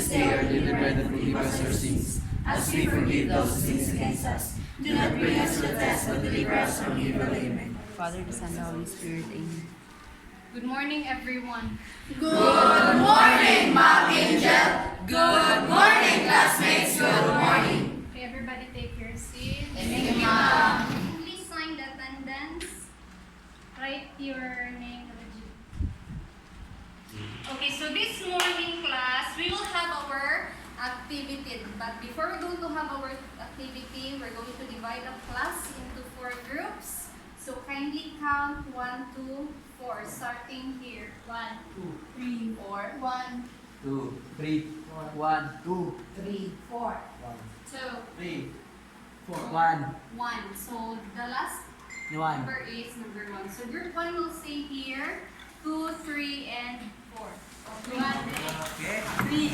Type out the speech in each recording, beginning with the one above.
day our daily bread and forgive us our sins, as we forgive those who sin against us. Do not bring us to the test, but deliver us from evil. Amen. Father, the Son, and the Holy Spirit. Amen. Good morning, everyone. Good morning, Ma'am Angel. Good morning, classmates. Good morning. Okay, everybody take your seat. Thank you, Ma'am. Please sign the attendance. Write your name. Okay, so this morning class, we will have our activity. But before we're going to have our activity, we're going to divide the class into 4 groups. So kindly count 1, 2, 4, starting here. 1, 2, 3, 4. 1, 2, 3, 1, 2, 3, 4. 2, 3, 4, 1, 1. So the last 1. number is number 1. So group 1 will stay here. 2, 3, and 4. 1, Okay. 3.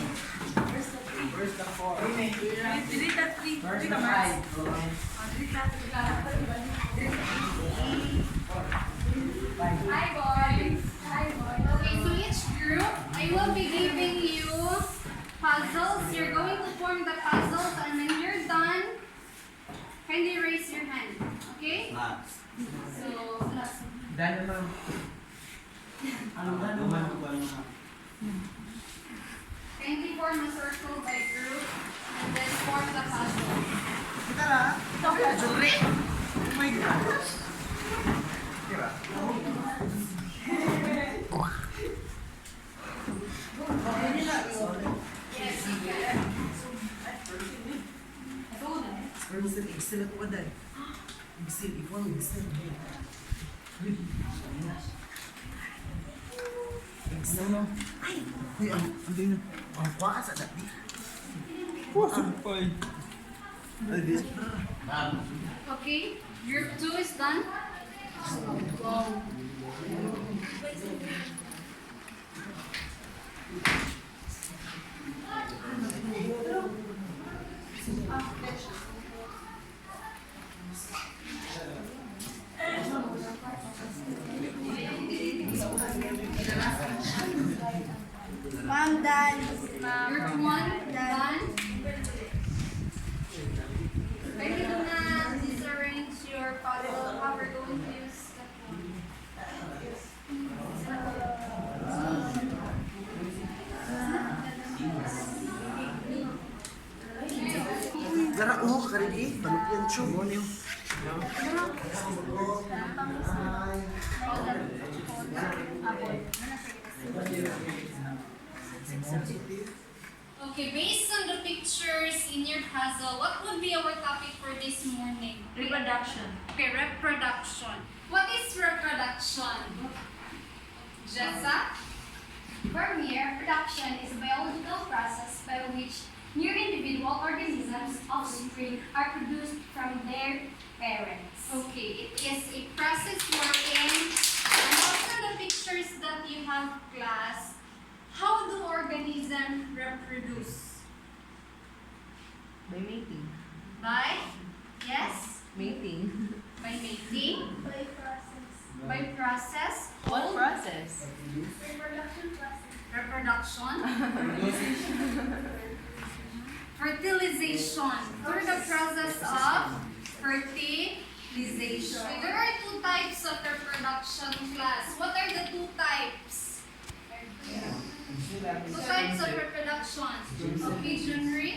Where's the 3? Where's the 4? Delete that 3. Where's the 5? Delete that 3. Hi, boys. Hi, boys. Okay, so each group, I will be giving you puzzles. You're going to form the puzzles, and when you're done, kindly raise your hand. Okay? So, Dahil naman. kindly form a circle by group, and then form the puzzle. Yes, you can. Okay, group 2 is done. Wow. Ma'am, done. Group 1, done. Ready to na disarrange your puzzle, how we're going to use that one. Gara ka rin eh, balok yan siya. Okay, based on the pictures in your puzzle, what would be our topic for this morning? Reproduction. Okay, reproduction. What is reproduction? Jessa? For me, reproduction is a biological process by which new individual organisms, offspring, are produced from their parents. Okay, it is a process wherein, and also the pictures that you have, class, how do organisms reproduce? By mating. By? Yes? Mating. By mating? By process. By process? What Called process? Reproduction process. reproduction? Fertilization. Through the process of fertilization. There are 2 types of reproduction, class. What are the 2 types? 2 types of reproduction. Okay, Junri?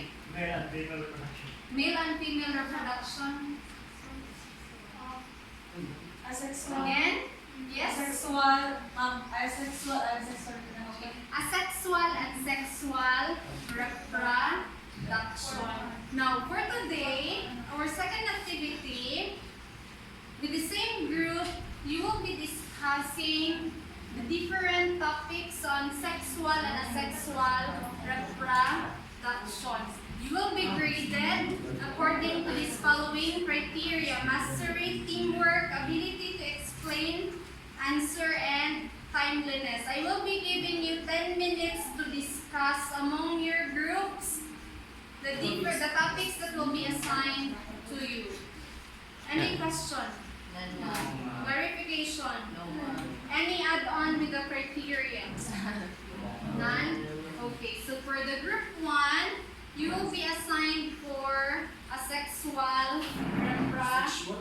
Male and female reproduction. Asexual. Again? Yes? Asexual. Asexual. Asexual. Okay. Asexual and sexual reproduction. Now, for today, our second activity, with the same group, you will be discussing the different topics on sexual and asexual reproduction. You will be graded according to these following criteria: mastery, teamwork, ability to explain, answer, and timeliness. I will be giving you 10 minutes to discuss among your groups the topics that will be assigned to you. Any question? No. Clarification? No. Any add-on with the criteria? None? Okay, so for the group 1, you will be assigned for asexual reproduction.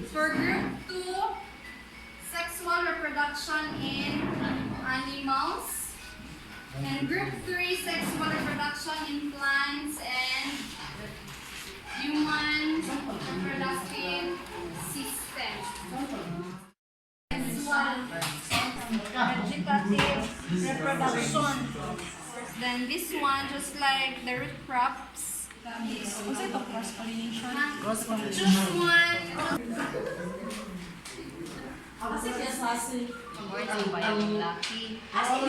For group 2, sexual reproduction in animals. And group 3, sexual reproduction in plants and human reproductive system. Sexual vegetative reproduction. Then this one, just like the root crops. Kasi ito, cross-pollination. Choose one. Kasi kaya sasi. More than ba yung lucky? Time's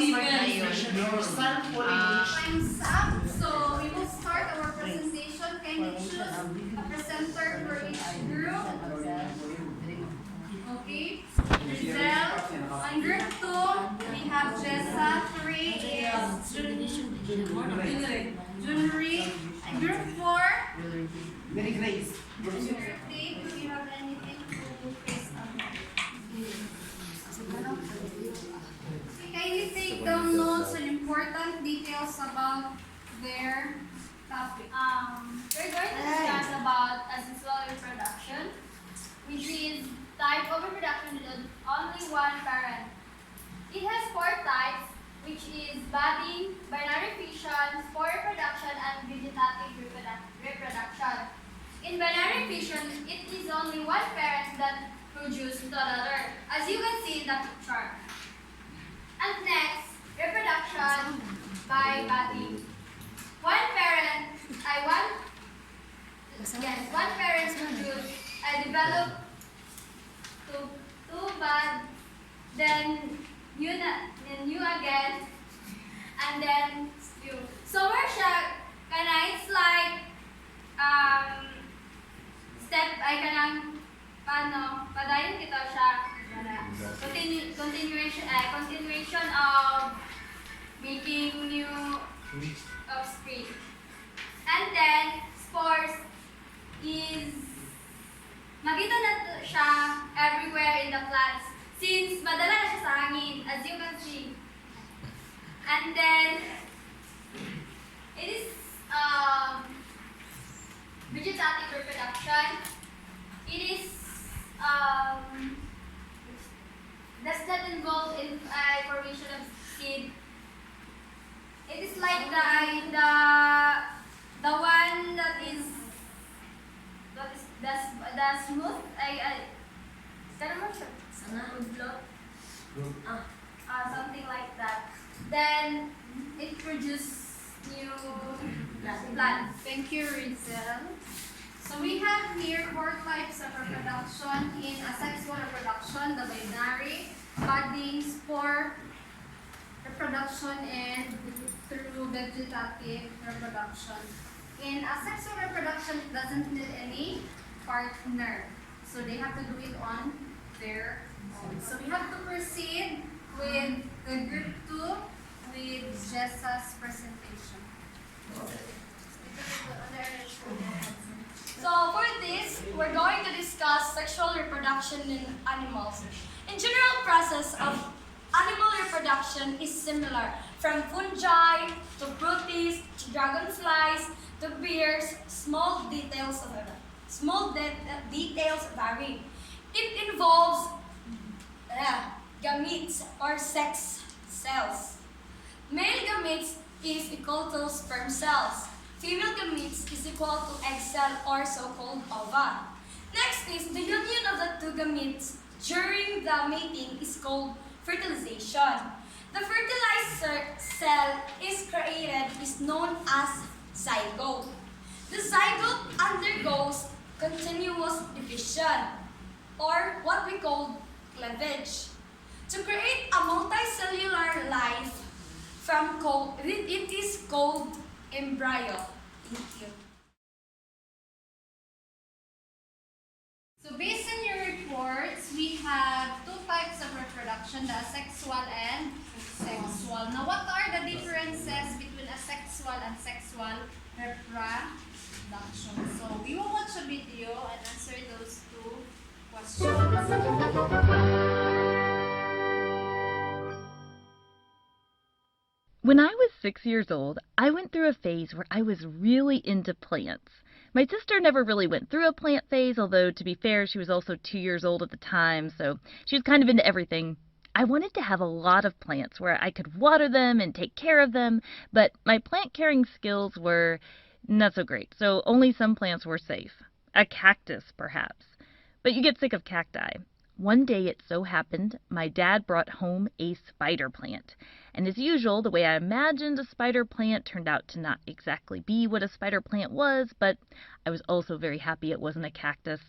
up. So we will start our presentation. Kindly choose a presenter for each group. Okay. Giselle. On group 2, we have Jessa. 3 is Junri. Group 4. Very Grace. Group 8. Do you have anything to face up? Kindly take down notes and important details about their topic. We're going to discuss about asexual reproduction, which is type of reproduction with only one parent. It has 4 types, which is budding, binary fission, spore reproduction, and vegetative reproduction. In binary fission, it is only one parent that produces to another, as you can see in the picture. And next, reproduction by budding. One parent produce develop two bud, then you again, and then you. So we're siya, it's like step ay kanang padayon kita siya. Continuation of making new offspring. And then spores is makita na siya everywhere in the plants since madala na siya sa hangin, as you can see. And then it is vegetative reproduction. It is does not involve in formation of seed. It is like the one that is the smooth something like that. Then it produces new plants. Thank you, Rizel. So we have here 4 types of reproduction in asexual reproduction, the binary, budding, spore reproduction, and through vegetative reproduction. In asexual reproduction, it doesn't need any partner. So they have to do it on their own. So we have to proceed with the group 2 with Jessa's presentation. So for this, we're going to discuss sexual reproduction in animals. In general process of animal reproduction is similar, from fungi to protists to dragonflies to bears. Small details vary. It involves gametes or sex cells. Male gametes is equal to sperm cells. Female gametes is equal to egg cell or so-called ova. Next is the union of the 2 gametes during the mating is called fertilization. The fertilized cell is created is known as zygote. The zygote undergoes continuous division or what we call cleavage to create a multicellular life from it is called embryo. Thank you. So based on your reports, we have 2 types of reproduction, the asexual and sexual. Now what are the differences between asexual and sexual reproduction? So we will watch a video and answer those 2 questions. When I was 6 years old, I went through a phase where I was really into plants. My sister never really went through a plant phase, although to be fair, she was also 2 years old at the time, so she was kind of into everything. I wanted to have a lot of plants where I could water them and take care of them, but my plant caring skills were not so great, so only some plants were safe. A cactus, perhaps. But you get sick of cacti. One day it so happened my dad brought home a spider plant. And as usual, the way I imagined a spider plant turned out to not exactly be what a spider plant was, but I was also very happy it wasn't a cactus.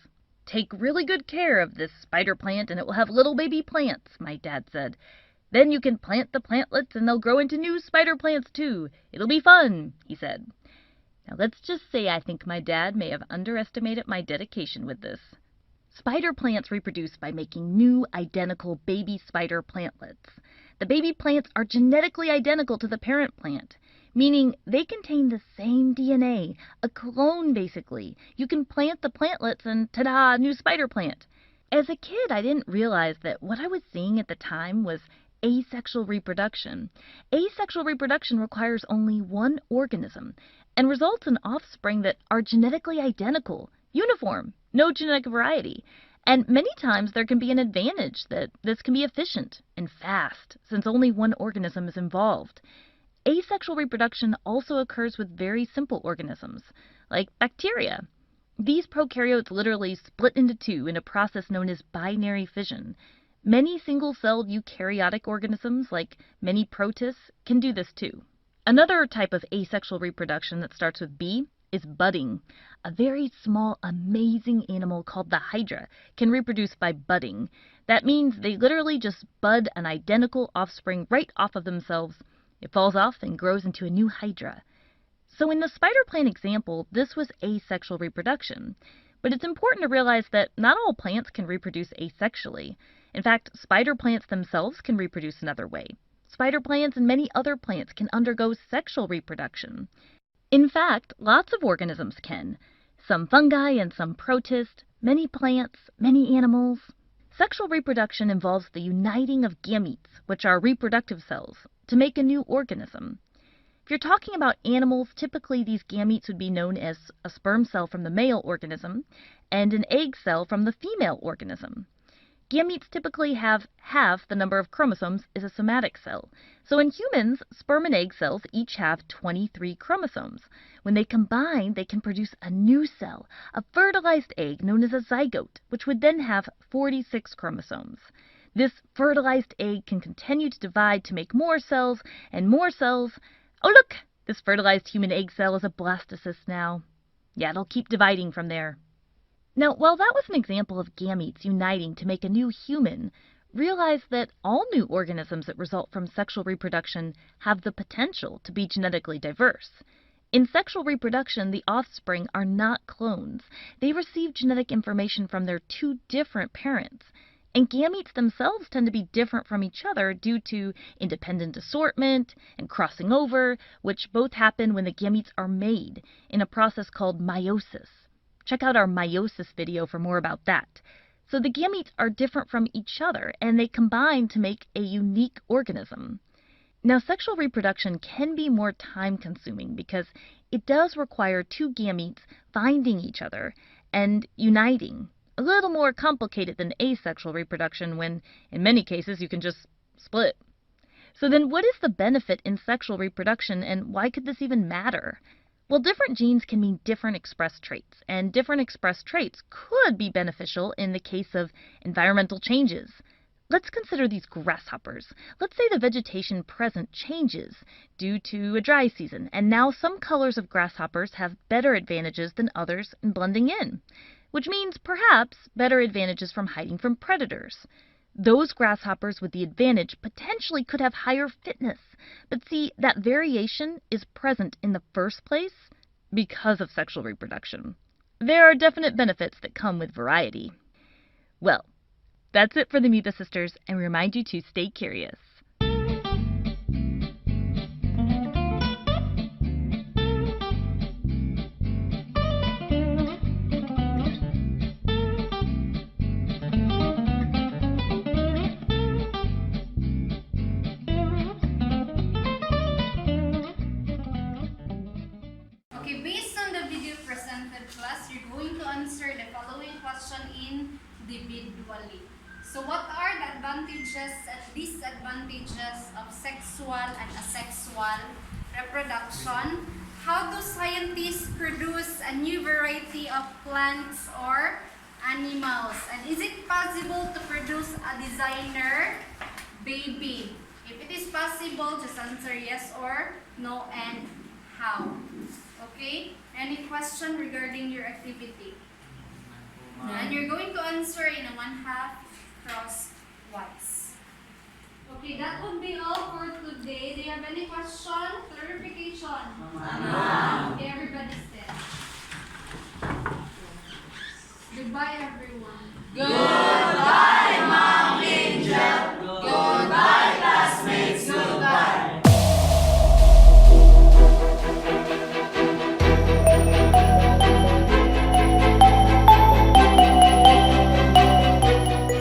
"Take really good care of this spider plant and it will have little baby plants," my dad said. "Then you can plant the plantlets and they'll grow into new spider plants too. It'll be fun," he said. Now let's just say I think my dad may have underestimated my dedication with this. Spider plants reproduce by making new, identical baby spider plantlets. The baby plants are genetically identical to the parent plant, meaning they contain the same DNA, a clone basically. You can plant the plantlets and ta-da, new spider plant. As a kid, I didn't realize that what I was seeing at the time was asexual reproduction. Asexual reproduction requires only one organism and results in offspring that are genetically identical, uniform, no genetic variety. And many times there can be an advantage that this can be efficient and fast, since only one organism is involved. Asexual reproduction also occurs with very simple organisms, like bacteria. These prokaryotes literally split into two in a process known as binary fission. Many single-celled eukaryotic organisms, like many protists, can do this too. Another type of asexual reproduction that starts with B is budding. A very small, amazing animal called the hydra can reproduce by budding. That means they literally just bud an identical offspring right off of themselves. It falls off and grows into a new hydra. So in the spider plant example, this was asexual reproduction. But it's important to realize that not all plants can reproduce asexually. In fact, spider plants themselves can reproduce another way. Spider plants and many other plants can undergo sexual reproduction. In fact, lots of organisms can. Some fungi and some protists, many plants, many animals. Sexual reproduction involves the uniting of gametes, which are reproductive cells, to make a new organism. If you're talking about animals, typically these gametes would be known as a sperm cell from the male organism and an egg cell from the female organism. Gametes typically have half the number of chromosomes as a somatic cell. So in humans, sperm and egg cells each have 23 chromosomes. When they combine, they can produce a new cell, a fertilized egg known as a zygote, which would then have 46 chromosomes. This fertilized egg can continue to divide to make more cells and more cells. Oh look! This fertilized human egg cell is a blastocyst now. Yeah, it'll keep dividing from there. Now, while that was an example of gametes uniting to make a new human, realize that all new organisms that result from sexual reproduction have the potential to be genetically diverse. In sexual reproduction, the offspring are not clones. They receive genetic information from their two different parents. And gametes themselves tend to be different from each other due to independent assortment and crossing over, which both happen when the gametes are made in a process called meiosis. Check out our meiosis video for more about that. So the gametes are different from each other, and they combine to make a unique organism. Now, sexual reproduction can be more time-consuming because it does require two gametes finding each other and uniting. A little more complicated than asexual reproduction when, in many cases, you can just split. So then what is the benefit in sexual reproduction, and why could this even matter? Well, different genes can mean different expressed traits, and different expressed traits could be beneficial in the case of environmental changes. Let's consider these grasshoppers. Let's say the vegetation present changes due to a dry season, and now some colors of grasshoppers have better advantages than others in blending in, which means perhaps better advantages from hiding from predators. Those grasshoppers with the advantage potentially could have higher fitness, but see, that variation is present in the first place because of sexual reproduction. There are definite benefits that come with variety. Well, that's it for the Amoeba Sisters, and we remind you to stay curious. reproduction individually. So what are the advantages and disadvantages of sexual and asexual reproduction? How do scientists produce a new variety of plants or animals? And is it possible to produce a designer baby? If it is possible, just answer yes or no and how. Okay? Any question regarding your activity? And you're going to answer in a 1/2 crosswise. Okay, that would be all for today. Do you have any question? Clarification? Okay, everybody sit. Goodbye, everyone. Good.